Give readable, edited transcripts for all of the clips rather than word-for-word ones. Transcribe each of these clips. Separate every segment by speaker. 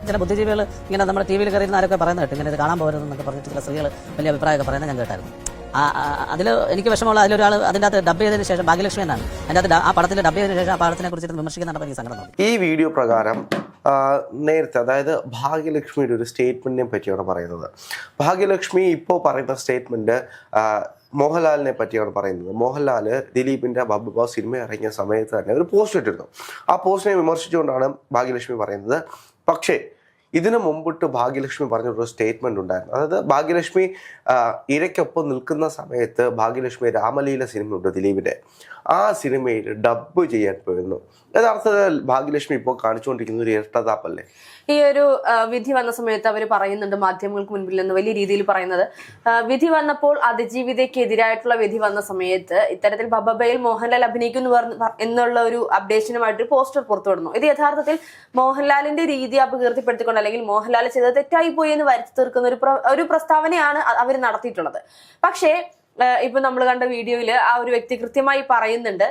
Speaker 1: ചില ബുദ്ധിജീവികൾ ഇങ്ങനെ നമ്മുടെ ടി വിയിൽ കയറിയിരുന്ന ആരൊക്കെ പറയുന്നത് കേട്ടു, ഇങ്ങനെ ഇത് കാണാൻ പോകരുതെന്നൊക്കെ പറഞ്ഞിട്ട് ചില സ്ത്രീകൾ വലിയ അഭിപ്രായമൊക്കെ പറയുന്നത് ഞാൻ കേട്ടായിരുന്നു. അതിൽ എനിക്ക് വിഷമമുള്ള അതിലൊരാൾ അതിൻ്റെ അകത്ത് ഡബ് ചെയ്തതിന് ശേഷം ഭാഗ്യലക്ഷ്മി എന്നാണ് അതിൻ്റെ അകത്ത് ആ പടത്തിൽ ഡബ് ചെയ്തതിന് ശേഷം ആ പടത്തിനെ കുറിച്ചിട്ട് വിമർശിക്കുന്നുണ്ട്. എനിക്ക് സങ്കടം തോന്നി.
Speaker 2: ഈ വീഡിയോ പ്രകാരം നേരത്തെ അതായത് ഭാഗ്യലക്ഷ്മിയുടെ ഒരു സ്റ്റേറ്റ്മെന്റിനെ പറ്റിയാണ് പറയുന്നത്. ഭാഗ്യലക്ഷ്മി ഇപ്പോൾ പറയുന്ന സ്റ്റേറ്റ്മെന്റ് മോഹൻലാലിനെ പറ്റിയാണ് പറയുന്നത്. മോഹൻലാൽ ദിലീപിന്റെ ബബ്ബ സിനിമ ഇറങ്ങിയ സമയത്ത് തന്നെ ഒരു പോസ്റ്റ് ഇട്ടിരുന്നു. ആ പോസ്റ്റിനെ വിമർശിച്ചുകൊണ്ടാണ് ഭാഗ്യലക്ഷ്മി പറയുന്നത്. പക്ഷേ ഇതിനു മുമ്പിട്ട് ഭാഗ്യലക്ഷ്മി പറഞ്ഞൊരു സ്റ്റേറ്റ്മെന്റ് ഉണ്ടായിരുന്നു. അതായത് ഭാഗ്യലക്ഷ്മി ഇരയ്ക്കൊപ്പം നിൽക്കുന്ന സമയത്ത് ഭാഗ്യലക്ഷ്മി രാമലീല സിനിമയുണ്ട് ദിലീപിന്റെ, ആ സിനിമയിൽ ഡബ് ചെയ്യാൻ പോയിരുന്നു. യഥാർത്ഥത്തിൽ ഭാഗ്യലക്ഷ്മി ഇപ്പോൾ കാണിച്ചുകൊണ്ടിരിക്കുന്ന ഒരു ഇരട്ടതാപ്പല്ലേ?
Speaker 3: ഈ ഒരു വിധി വന്ന സമയത്ത് അവർ പറയുന്നുണ്ട്, മാധ്യമങ്ങൾക്ക് മുൻപിൽ നിന്ന് വലിയ രീതിയിൽ പറയുന്നത്, വിധി വന്നപ്പോൾ അതിജീവിതയ്ക്കെതിരായിട്ടുള്ള വിധി വന്ന സമയത്ത് ഇത്തരത്തിൽ ബബ്ബയിൽ മോഹൻലാൽ അഭിനയിക്കുന്നു എന്നുള്ള ഒരു അപ്ഡേഷനുമായിട്ട് പോസ്റ്റർ പുറത്തുവിടുന്നു. ഇത് യഥാർത്ഥത്തിൽ മോഹൻലാലിന്റെ രീതി അപകീർത്തിപ്പെടുത്തിക്കൊണ്ട് അല്ലെങ്കിൽ മോഹൻലാൽ ചെയ്തത് തെറ്റായി പോയി എന്ന് വരുത്തി തീർക്കുന്ന ഒരു പ്രസ്താവനയാണ് അവർ നടത്തിയിട്ടുള്ളത്. പക്ഷേ ഇപ്പൊ നമ്മൾ കണ്ട വീഡിയോയില് ആ ഒരു വ്യക്തി കൃത്യമായി പറയുന്നുണ്ട്,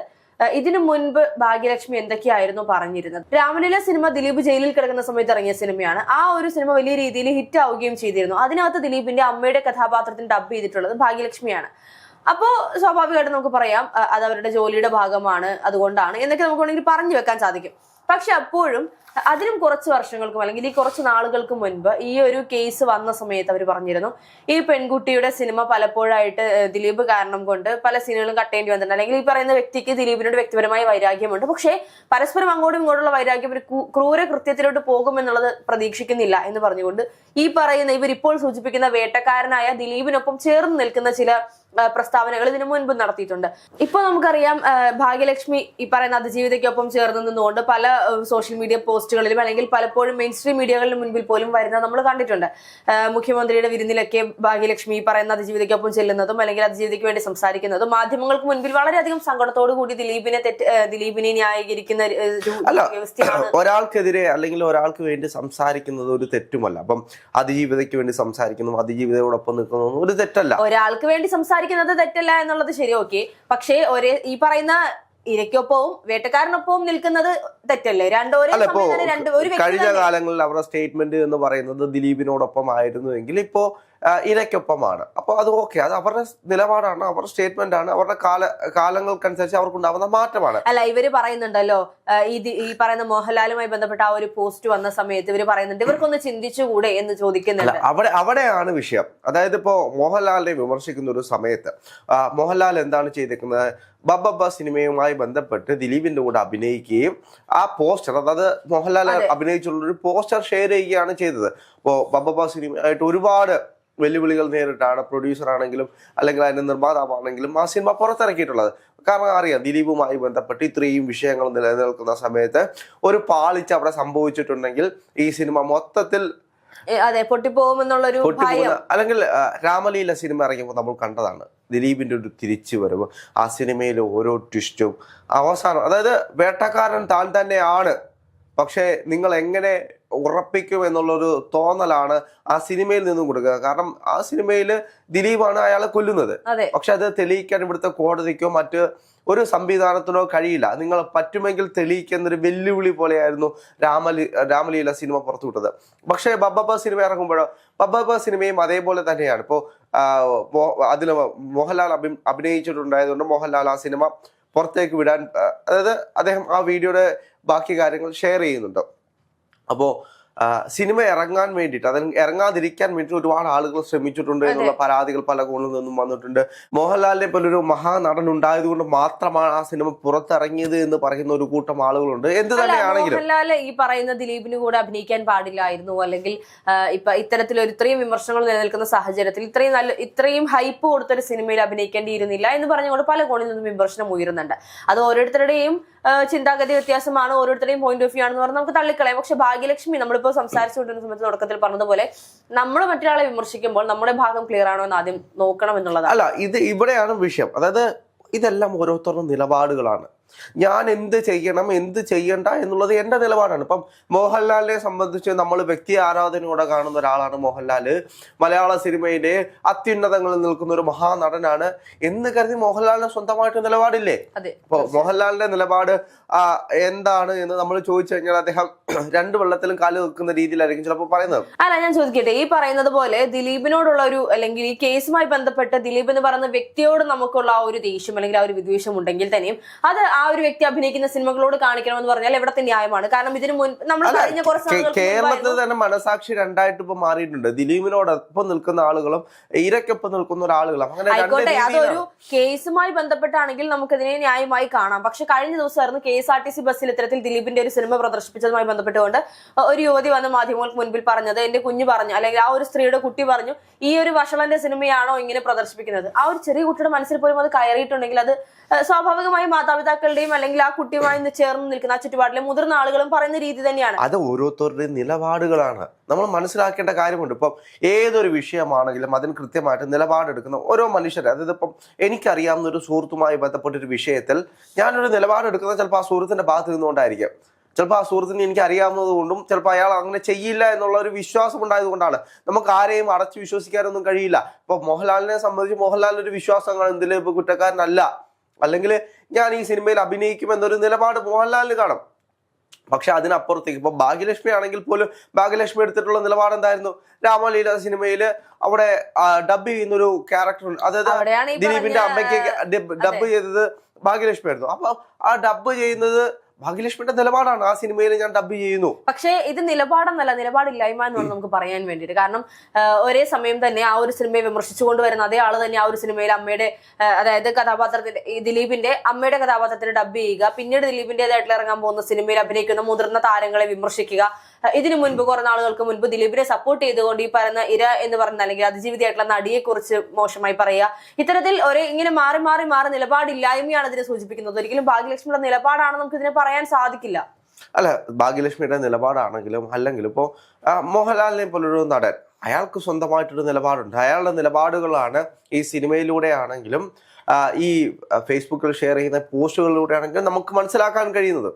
Speaker 3: ഇതിനു മുൻപ് ഭാഗ്യലക്ഷ്മി എന്തൊക്കെയായിരുന്നു പറഞ്ഞിരുന്നത്. രാമലീല സിനിമ ദിലീപ് ജയിലിൽ കിടക്കുന്ന സമയത്ത് ഇറങ്ങിയ സിനിമയാണ്. ആ ഒരു സിനിമ വലിയ രീതിയിൽ ഹിറ്റ് ആവുകയും ചെയ്തിരുന്നു. അതിനകത്ത് ദിലീപിന്റെ അമ്മയുടെ കഥാപാത്രത്തിന് ഡബ് ചെയ്തിട്ടുള്ളത് ഭാഗ്യലക്ഷ്മിയാണ്. അപ്പോ സ്വാഭാവികമായിട്ട് നമുക്ക് പറയാം അത് അവരുടെ ജോലിയുടെ ഭാഗമാണ്, അതുകൊണ്ടാണ് എന്നൊക്കെ നമുക്ക് വേണമെങ്കിൽ പറഞ്ഞു വെക്കാൻ സാധിക്കും. പക്ഷെ അപ്പോഴും അതിനും കുറച്ച് വർഷങ്ങൾക്കും അല്ലെങ്കിൽ ഈ കുറച്ച് നാളുകൾക്ക് മുൻപ് ഈ ഒരു കേസ് വന്ന സമയത്ത് അവർ പറഞ്ഞിരുന്നു, ഈ പെൺകുട്ടിയുടെ സിനിമ പലപ്പോഴായിട്ട് ദിലീപ് കാരണം കൊണ്ട് പല സീനുകളും കട്ടേണ്ടി വന്നിട്ടുണ്ട്, അല്ലെങ്കിൽ ഈ പറയുന്ന വ്യക്തിക്ക് ദിലീപിനോട് വ്യക്തിപരമായ വൈരാഗ്യമുണ്ട്, പക്ഷേ പരസ്പരം അങ്ങോട്ടും ഇങ്ങോട്ടുള്ള വൈരാഗ്യം ഒരു ക്രൂര കൃത്യത്തിലോട്ട് പോകുമെന്നുള്ളത് പ്രതീക്ഷിക്കുന്നില്ല എന്ന് പറഞ്ഞുകൊണ്ട് ഈ പറയുന്ന ഇവരിപ്പോൾ സൂചിപ്പിക്കുന്ന വേട്ടക്കാരനായ ദിലീപിനൊപ്പം ചേർന്ന് നിൽക്കുന്ന ചില പ്രസ്താവനകൾ ഇതിനു മുൻപ് നടത്തിയിട്ടുണ്ട്. ഇപ്പൊ നമുക്കറിയാം ഭാഗ്യലക്ഷ്മി ഈ പറയുന്ന അതിജീവിതയ്ക്കൊപ്പം ചേർന്ന് നിന്നുകൊണ്ട് പല സോഷ്യൽ മീഡിയ പോസ്റ്റുകളിലും അല്ലെങ്കിൽ പലപ്പോഴും മെയിൻ സ്ട്രീം മീഡിയകളിലും മുൻപിൽ പോലും വരുന്നത് നമ്മൾ കണ്ടിട്ടുണ്ട്. മുഖ്യമന്ത്രിയുടെ വിരുന്നിലൊക്കെ ഭാഗ്യലക്ഷ്മി ഈ പറയുന്ന അതിജീവിതയ്ക്കൊപ്പം ചെല്ലുന്നതും അല്ലെങ്കിൽ അതിജീവിതയ്ക്ക് വേണ്ടി സംസാരിക്കുന്നതും മാധ്യമങ്ങൾക്ക് മുൻപിൽ വളരെയധികം സങ്കടത്തോടു കൂടി ദിലീപിനെ ന്യായീകരിക്കുന്ന വ്യവസ്ഥയാണ്.
Speaker 2: ഒരാൾക്കെതിരെ അല്ലെങ്കിൽ ഒരാൾക്ക് വേണ്ടി സംസാരിക്കുന്നത് ഒരു തെറ്റുമല്ല. അപ്പം അതിജീവിതയ്ക്ക് വേണ്ടി സംസാരിക്കുന്നു, അതിജീവിതയോടൊപ്പം നിൽക്കുന്നു ഒരു തെറ്റല്ല.
Speaker 3: ഒരാൾക്ക് വേണ്ടി സംസാരിക്കുന്നത് തെറ്റല്ല എന്നുള്ളത് ശരി, ഓക്കെ. പക്ഷേ ഈ പറയുന്ന ഇരയ്ക്കൊപ്പവും വേട്ടക്കാരനൊപ്പവും നിൽക്കുന്നത് തെറ്റല്ലേ?
Speaker 2: കഴിഞ്ഞ കാലങ്ങളിൽ അവരുടെ സ്റ്റേറ്റ്മെന്റ് എന്ന് പറയുന്നത് ദിലീപിനോടൊപ്പം ആയിരുന്നുവെങ്കിൽ ഇപ്പോ ഇരയ്ക്കൊപ്പമാണ്. അപ്പോൾ അത് ഓക്കെ, അത് അവരുടെ നിലപാടാണ്, അവരുടെ സ്റ്റേറ്റ്മെന്റ് ആണ്, അവരുടെ കാലങ്ങൾക്കനുസരിച്ച് അവർക്കുണ്ടാവുന്ന മാറ്റമാണ്.
Speaker 3: അല്ല, ഇവര് പറയുന്നുണ്ടല്ലോ ഈ പറയുന്ന മോഹൻലാലുമായി ബന്ധപ്പെട്ട ആ ഒരു പോസ്റ്റ് വന്ന സമയത്ത് ഇവര് പറയുന്നുണ്ട് ഇവർക്കൊന്ന് ചിന്തിച്ചുകൂടെ എന്ന് ചോദിക്കുന്നുണ്ട്.
Speaker 2: അവിടെയാണ് വിഷയം. അതായത് ഇപ്പോ മോഹൻലാലിനെ വിമർശിക്കുന്ന ഒരു സമയത്ത് മോഹൻലാൽ എന്താണ് ചെയ്തിരിക്കുന്നത്? ബബ്ബ സിനിമയുമായി ബന്ധപ്പെട്ട് ദിലീപിന്റെ കൂടെ അഭിനയിക്കുകയും ആ പോസ്റ്റർ, അതായത് മോഹൻലാൽ അഭിനയിച്ചുള്ള ഒരു പോസ്റ്റർ ഷെയർ ചെയ്യുകയാണ് ചെയ്തത്. ഇപ്പോ ബബ്ബ സിനിമയായിട്ട് ഒരുപാട് വെല്ലുവിളികൾ നേരിട്ടാണ് പ്രൊഡ്യൂസർ ആണെങ്കിലും അല്ലെങ്കിൽ അതിന്റെ നിർമ്മാതാവാണെങ്കിലും ആ സിനിമ പുറത്തിറക്കിയിട്ടുള്ളത്. കാരണം അറിയാം, ദിലീപുമായി ബന്ധപ്പെട്ട് ഇത്രയും വിഷയങ്ങൾ നിലനിൽക്കുന്ന സമയത്ത് ഒരു പാളിച്ച അവിടെ സംഭവിച്ചിട്ടുണ്ടെങ്കിൽ ഈ സിനിമ മൊത്തത്തിൽ
Speaker 3: പൊട്ടിപ്പോകുമെന്നുള്ളൊരു
Speaker 2: അല്ലെങ്കിൽ രാമലീല സിനിമ ഇറങ്ങിയപ്പോൾ നമ്മൾ കണ്ടതാണ് ദിലീപിന്റെ ഒരു തിരിച്ചു വരവ്, ആ സിനിമയിലെ ഓരോ ട്വിസ്റ്റും അവസാനം, അതായത് വേട്ടക്കാരൻ താൻ തന്നെയാണ്, പക്ഷെ നിങ്ങൾ എങ്ങനെ ഉറപ്പിക്കും എന്നുള്ളൊരു തോന്നലാണ് ആ സിനിമയിൽ നിന്നും കൊടുക്കുക. കാരണം ആ സിനിമയിൽ ദിലീപാണ് അയാളെ കൊല്ലുന്നത്, പക്ഷെ അത് തെളിയിക്കാൻ ഇവിടുത്തെ കോടതിക്കോ മറ്റ് ഒരു സംവിധാനത്തിനോ കഴിയില്ല. നിങ്ങൾ പറ്റുമെങ്കിൽ തെളിയിക്കുന്നൊരു വെല്ലുവിളി പോലെയായിരുന്നു രാമലീല സിനിമ പുറത്തുവിട്ടത്. പക്ഷേ ബബ്ബ സിനിമ ഇറങ്ങുമ്പോഴോ ബബ്ബ സിനിമയും അതേപോലെ തന്നെയാണ്. ഇപ്പോൾ അതിൽ മോഹൻലാൽ അഭിനയിച്ചിട്ടുണ്ടായതുകൊണ്ട് മോഹൻലാൽ ആ സിനിമ പുറത്തേക്ക് വിടാൻ, അതായത് അദ്ദേഹം ആ വീഡിയോയുടെ ബാക്കി കാര്യങ്ങൾ ഷെയർ ചെയ്യുന്നുണ്ട്. അപ്പോൾ സിനിമ ഇറങ്ങാൻ വേണ്ടിയിട്ട്, അതിന് ഇറങ്ങാതിരിക്കാൻ വേണ്ടിയിട്ട് ഒരുപാട് ആളുകൾ ശ്രമിച്ചിട്ടുണ്ട് എന്നുള്ള പരാതികൾ പല കോണിൽ നിന്നും വന്നിട്ടുണ്ട്. മോഹൻലാലിനെ പോലൊരു മഹാനടൻ ഉണ്ടായതുകൊണ്ട് മാത്രമാണ് ആ സിനിമ പുറത്തിറങ്ങിയത് എന്ന് പറയുന്ന ഒരു കൂട്ടം ആളുകളുണ്ട്. എന്ത് തന്നെയാണെങ്കിലും
Speaker 3: മോഹൻലാൽ ഈ പറയുന്ന ദിലീപിന് കൂടെ അഭിനയിക്കാൻ പാടില്ലായിരുന്നു, അല്ലെങ്കിൽ ഇപ്പൊ ഇത്തരത്തിലൊരു ഇത്രയും വിമർശനങ്ങൾ നിലനിൽക്കുന്ന സാഹചര്യത്തിൽ ഇത്രയും ഹൈപ്പ് കൊടുത്തൊരു സിനിമയിൽ അഭിനയിക്കേണ്ടിയിരുന്നില്ല എന്ന് പറഞ്ഞുകൊണ്ട് പല കോണിൽ നിന്നും വിമർശനം ഉയരുന്നുണ്ട്. അത് ഓരോരുത്തരുടെയും ചിന്താഗതി വ്യത്യാസമാണ്, ഓരോരുത്തരുടെയും പോയിന്റ് ഓഫ് വ്യൂ ആണെന്ന് പറഞ്ഞാൽ നമുക്ക് തള്ളിക്കളയാം. പക്ഷെ ഭാഗ്യലക്ഷ്മി നമ്മളിപ്പോ സംസാരിച്ചുകൊണ്ടിരുന്ന സമയത്ത് തുടക്കത്തിൽ പറഞ്ഞതുപോലെ നമ്മൾ മറ്റൊരാളെ വിമർശിക്കുമ്പോൾ നമ്മുടെ ഭാഗം ക്ലിയർ ആണോ എന്ന് ആദ്യം നോക്കണം എന്നുള്ളതാണ്.
Speaker 2: അല്ല, ഇവിടെയാണ് വിഷയം. അതായത് ഇതെല്ലാം ഓരോരുത്തരുടെ നിലപാടുകളാണ്. ഞാൻ എന്ത് ചെയ്യണം എന്ത് ചെയ്യണ്ട എന്നുള്ളത് എൻ്റെ നിലപാടാണ്. ഇപ്പം മോഹൻലാലിനെ സംബന്ധിച്ച് നമ്മൾ വ്യക്തി ആരാധനയോടെ കാണുന്ന ഒരാളാണ് മോഹൻലാല്. മലയാള സിനിമയിലെ അത്യുന്നതങ്ങളിൽ നിൽക്കുന്ന ഒരു മഹാനടനാണ് എന്ന് കരുതി മോഹൻലാലിന് സ്വന്തമായിട്ട് നിലപാടില്ലേ? അപ്പൊ മോഹൻലാലിന്റെ നിലപാട് എന്താണ് എന്ന് നമ്മൾ ചോദിച്ചു കഴിഞ്ഞാൽ അദ്ദേഹം രണ്ട് വെള്ളത്തിലും കാല് വെക്കുന്ന രീതിയിലായിരിക്കും ചിലപ്പോൾ പറയുന്നത്.
Speaker 3: അല്ല, ഞാൻ ചോദിക്കട്ടെ, ഈ പറയുന്നത് പോലെ ദിലീപിനോടുള്ള ഒരു, അല്ലെങ്കിൽ ഈ കേസുമായി ബന്ധപ്പെട്ട് ദിലീപ് എന്ന് പറയുന്ന വ്യക്തിയോട് നമുക്കുള്ള ആ ഒരു ദേഷ്യം അല്ലെങ്കിൽ ആ ഒരു വിദ്വേഷം ഉണ്ടെങ്കിൽ തന്നെയും അത് ആ ഒരു വ്യക്തി അഭിനയിക്കുന്ന സിനിമകളോട് കാണിക്കണമെന്ന് പറഞ്ഞാൽ എവിടത്തെ ന്യായമാണ്? കാരണം ഇതിന് മുൻപ് നമ്മൾ കഴിഞ്ഞ കുറച്ച്
Speaker 2: കേരളത്തിൽ തന്നെ മനസാക്ഷി രണ്ടായിട്ട് ഇപ്പൊ മാറിയിട്ടുണ്ട്. ദിലീപിനോടൊപ്പം നിൽക്കുന്ന ആളുകളും ഇരയ്ക്കൊപ്പം നിൽക്കുന്ന ഒരാളുകളും അങ്ങനെ.
Speaker 3: ആയിക്കോട്ടെ, അതൊരു കേസുമായി ബന്ധപ്പെട്ടാണെങ്കിൽ നമുക്കിതിനെ ന്യായമായി കാണാം. പക്ഷെ കഴിഞ്ഞ ദിവസമായിരുന്നു KSRTC ബസ്സിൽ ഇത്തരത്തിൽ ദിലീപിന്റെ ഒരു സിനിമ പ്രദർശിപ്പിച്ചതുമായി ബന്ധപ്പെട്ടുകൊണ്ട് ഒരു യുവതി വന്ന് മാധ്യമങ്ങൾക്ക് മുൻപിൽ പറഞ്ഞത്, എന്റെ കുഞ്ഞു പറഞ്ഞു, അല്ലെങ്കിൽ ആ ഒരു സ്ത്രീയുടെ കുട്ടി പറഞ്ഞു, ഈ ഒരു വഷളന്റെ സിനിമയാണോ ഇങ്ങനെ പ്രദർശിപ്പിക്കുന്നത്? ആ ഒരു ചെറിയ കുട്ടിയുടെ മനസ്സിൽ പോലും അത് കയറിയിട്ടുണ്ടെങ്കിൽ അത് സ്വാഭാവികമായും മാതാപിതാക്കളുടെയും അല്ലെങ്കിൽ ആ കുട്ടിയുമായി ചേർന്ന് നിൽക്കുന്ന ആ ചുറ്റുപാടിലെ മുതിർന്ന ആളുകളും പറയുന്ന രീതി തന്നെയാണ്.
Speaker 2: അത് ഓരോരുത്തരുടെയും നിലപാടുകളാണ്, നമ്മൾ മനസ്സിലാക്കേണ്ട കാര്യമുണ്ട്. ഇപ്പം ഏതൊരു വിഷയമാണെങ്കിലും അതിന് കൃത്യമായിട്ട് നിലപാടെടുക്കുന്ന ഓരോ മനുഷ്യരെ, അതായത് ഇപ്പം എനിക്കറിയാവുന്ന ഒരു സുഹൃത്തുമായി ബന്ധപ്പെട്ടൊരു വിഷയത്തിൽ ഞാനൊരു നിലപാടെടുക്കുന്നത് ചിലപ്പോൾ ആ സുഹൃത്തിന്റെ ഭാഗത്ത് നിന്നുകൊണ്ടായിരിക്കും. ചിലപ്പോൾ ആ സുഹൃത്തിന് എനിക്ക് അറിയാവുന്നത് കൊണ്ടും ചിലപ്പോൾ അയാൾ അങ്ങനെ ചെയ്യില്ല എന്നുള്ള ഒരു വിശ്വാസം ഉണ്ടായത് കൊണ്ടാണ്. നമുക്ക് ആരെയും അടച്ചു വിശ്വസിക്കാനൊന്നും കഴിയില്ല. ഇപ്പൊ മോഹൻലാലിനെ സംബന്ധിച്ച് മോഹൻലാലിന്റെ ഒരു വിശ്വാസം എന്തിലും ഇപ്പൊ കുറ്റക്കാരനല്ല, അല്ലെങ്കിൽ ഞാൻ ഈ സിനിമയിൽ അഭിനയിക്കുമെന്നൊരു നിലപാട് മോഹൻലാലിന് കാണും. പക്ഷെ അതിനപ്പുറത്തേക്ക് ഇപ്പൊ ഭാഗ്യലക്ഷ്മി ആണെങ്കിൽ പോലും ഭാഗ്യലക്ഷ്മി എടുത്തിട്ടുള്ള നിലപാട് എന്തായിരുന്നു? രാമലീല സിനിമയിൽ അവിടെ ഡബ് ചെയ്യുന്ന ഒരു ക്യാരക്ടർ, അതായത് ദിലീപിന്റെ അമ്മയ്ക്ക് ഡബ് ചെയ്തത് ഭാഗ്യലക്ഷ്മി ആയിരുന്നു. അപ്പൊ ആ ഡബ് ചെയ്യുന്നത് ഭാഗ്യലക്ഷ്മിയുടെ നിലപാടാണ്. ആ സിനിമയിൽ ഞാൻ ഡബ് ചെയ്യുന്നു. പക്ഷേ
Speaker 3: ഇത് നിലപാടെന്നല്ല, നിലപാടില്ലായ്മ എന്ന് നമുക്ക് പറയാൻ വേണ്ടിയിട്ട്. കാരണം ഒരേ സമയം തന്നെ ആ ഒരു സിനിമയെ വിമർശിച്ചുകൊണ്ട് വരുന്ന അതേ ആള് തന്നെ ആ ഒരു സിനിമയിൽ അമ്മയുടെ, അതായത് കഥാപാത്രത്തിന്റെ, ഈ ദിലീപിന്റെ അമ്മയുടെ കഥാപാത്രത്തിന് ഡബ് ചെയ്യുക, പിന്നീട് ദിലീപിന്റേതായിട്ടുള്ള ഇറങ്ങാൻ പോകുന്ന സിനിമയിൽ അഭിനയിക്കുന്ന മുതിർന്ന താരങ്ങളെ വിമർശിക്കുക. ഇതിനു മുൻപ് കുറെ നാളുകൾക്ക് മുൻപ് ദിലീപിനെ സപ്പോർട്ട് ചെയ്തുകൊണ്ട് ഈ പറയുന്ന ഇര എന്ന് പറഞ്ഞ അല്ലെങ്കിൽ അതിജീവിതയായിട്ടുള്ള നടിയെ കുറിച്ച് മോശമായി പറയുക. ഇത്തരത്തിൽ ഇങ്ങനെ മാറി മാറി മാറി നിലപാടില്ലായ്മയാണ് ഇതിനെ സൂചിപ്പിക്കുന്നത്. ഒരിക്കലും ഭാഗ്യലക്ഷ്മിയുടെ നിലപാടാണ് നമുക്ക് ഇതിനെ പറയാൻ സാധിക്കില്ല.
Speaker 2: അല്ല, ഭാഗ്യലക്ഷ്മിയുടെ നിലപാടാണെങ്കിലും അല്ലെങ്കിലും ഇപ്പോൾ മോഹൻലാലിനെ പോലൊരു നടൻ, അയാൾക്ക് സ്വന്തമായിട്ടൊരു നിലപാടുണ്ട്. അയാളുടെ നിലപാടുകളാണ് ഈ സിനിമയിലൂടെ ആണെങ്കിലും ഈ ഫേസ്ബുക്കിൽ ഷെയർ ചെയ്യുന്ന പോസ്റ്റുകളിലൂടെ ആണെങ്കിലും നമുക്ക് മനസ്സിലാക്കാൻ കഴിയുന്നത്.